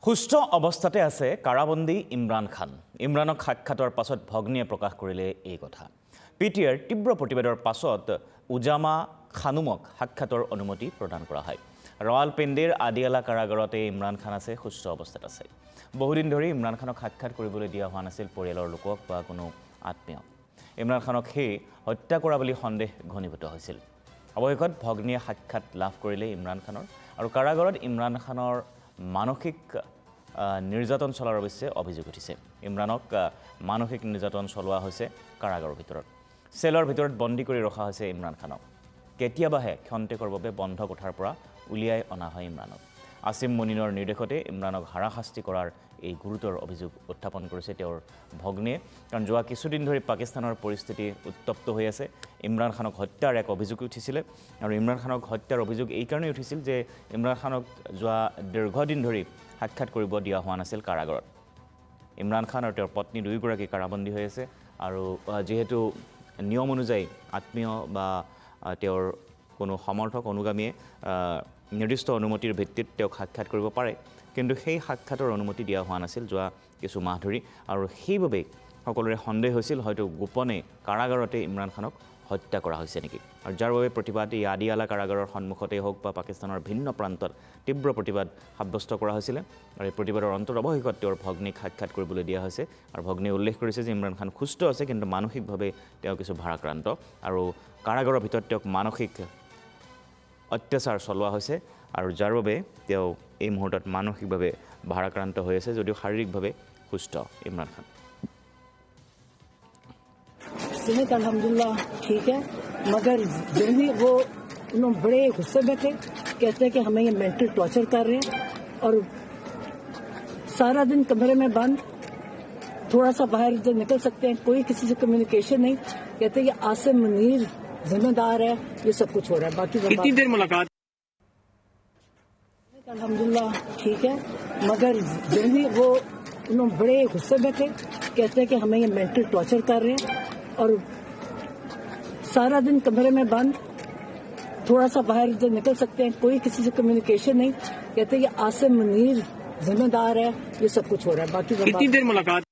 সুস্থ অৱস্থাতে আছে কাৰাবন্দী ইমৰান খান। ইমৰানক সাক্ষাতৰ পাছত ভগ্নীয়ে প্ৰকাশ কৰিলে এই কথা। পিটিআইৰ তীব্ৰ প্ৰতিবাদৰ পাছত উজামা খানুমক সাক্ষাতৰ অনুমতি প্ৰদান কৰা হয়। ৰাৱালপিণ্ডিৰ আদিয়ালা কাৰাগাৰতে ইমৰান খান আছে, সুস্থ অৱস্থাত আছে। বহুদিন ধৰি ইমৰান খানক সাক্ষাৎ কৰিবলৈ দিয়া হোৱা নাছিল পৰিয়ালৰ লোকক বা কোনো আত্মীয়ক। ইমৰান খানক সেই হত্যা কৰা বুলি সন্দেহ ঘনীভূত হৈছিল। অৱশেষত ভগ্নীয়ে সাক্ষাৎ লাভ কৰিলে ইমৰান খানৰ, আৰু কাৰাগাৰত ইমৰান খানৰ মানসিক নিৰ্যাতন চলাৰ অৱশ্যে অভিযোগ উঠিছে। ইমৰানক মানসিক নিৰ্যাতন চলোৱা হৈছে কাৰাগাৰৰ ভিতৰত। চেলৰ ভিতৰত বন্দী কৰি ৰখা হৈছে ইমৰান খানক। কেতিয়াবাহে ক্ষন্তেকৰ বাবে বন্ধ কোঠাৰ পৰা উলিয়াই অনা হয় ইমৰানক। আসিম মুনিনৰ নিৰ্দেশতে ইমৰানক হাৰাশাস্তি কৰাৰ এই গুৰুতৰ অভিযোগ উত্থাপন কৰিছে তেওঁৰ ভগ্নীয়ে। কাৰণ যোৱা কিছুদিন ধৰি পাকিস্তানৰ পৰিস্থিতি উত্তপ্ত হৈ আছে। ইমৰান খানক হত্যাৰ এক অভিযোগ উঠিছিলে, আৰু ইমৰান খানক হত্যাৰ অভিযোগ এই কাৰণেই উঠিছিল যে ইমৰান খানক যোৱা দীৰ্ঘদিন ধৰি সাক্ষাৎ কৰিব দিয়া হোৱা নাছিল কাৰাগাৰত। ইমৰান খান আৰু তেওঁৰ পত্নী দুয়োগৰাকী কাৰাবন্দী হৈ আছে, আৰু যিহেতু নিয়ম অনুযায়ী আত্মীয় বা তেওঁৰ কোনো সমৰ্থক অনুগামীয়ে নিৰ্দিষ্ট অনুমতিৰ ভিত্তিত তেওঁক সাক্ষাৎ কৰিব পাৰে, কিন্তু সেই সাক্ষাতৰ অনুমতি দিয়া হোৱা নাছিল যোৱা কিছু মাহ ধৰি, আৰু সেইবাবেই সকলোৰে সন্দেহ হৈছিল হয়তো গোপনে কাৰাগাৰতে ইমৰান খানক হত্যা কৰা হৈছে নেকি। আৰু যাৰ বাবে প্ৰতিবাদ এই আদিয়ালা কাৰাগাৰৰ সন্মুখতেই হওক বা পাকিস্তানৰ ভিন্ন প্ৰান্তত তীব্ৰ প্ৰতিবাদ সাব্যস্ত কৰা হৈছিলে। আৰু এই প্ৰতিবাদৰ অন্তত অৱশেষত তেওঁৰ ভগ্নীক সাক্ষাৎ কৰিবলৈ দিয়া হৈছে, আৰু ভগ্নীয়ে উল্লেখ কৰিছে যে ইমৰান খান সুস্থ আছে, কিন্তু মানসিকভাৱে তেওঁ কিছু ভাৰাক্ৰান্ত, আৰু কাৰাগাৰৰ ভিতৰত তেওঁক মানসিক অত্যাচাৰ চলোৱা হৈছে, আৰু যাৰ বাবে তেওঁ এই মুহূৰ্তত মানসিকভাৱে ভাৰাক্ৰান্ত হৈ আছে, যদিও শাৰীৰিকভাৱে সুস্থ ইমৰান খান। सेहत अल्हम्दुलिल्लाह ठीक है, मगर जहनी वो उन्होंने बड़े गुस्से में थे, कहते हैं कि हमें ये मेंटल टॉर्चर कर रहे हैं, और सारा दिन कमरे में बंद, थोड़ा सा बाहर इधर निकल सकते हैं, कोई किसी से कम्युनिकेशन नहीं। कहते हैं कि आसिम मुनीर जिम्मेदार है, ये सब कुछ हो रहा है। बाकी कितनी देर मुलाकात? अल्हम्दुलिल्लाह ठीक है, मगर जहनी वो उन्होंने बड़े गुस्से में थे, कहते हैं कि हमें ये मेंटल टॉर्चर कर रहे हैं, और सारा दिन कमरे में बंद, थोड़ा सा बाहर इधर निकल सकते हैं, कोई किसी से कम्युनिकेशन नहीं। कहते हैं कि आसिम मुनीर जिम्मेदार है, ये सब कुछ हो रहा है। बाकी कितनी देर मुलाकात?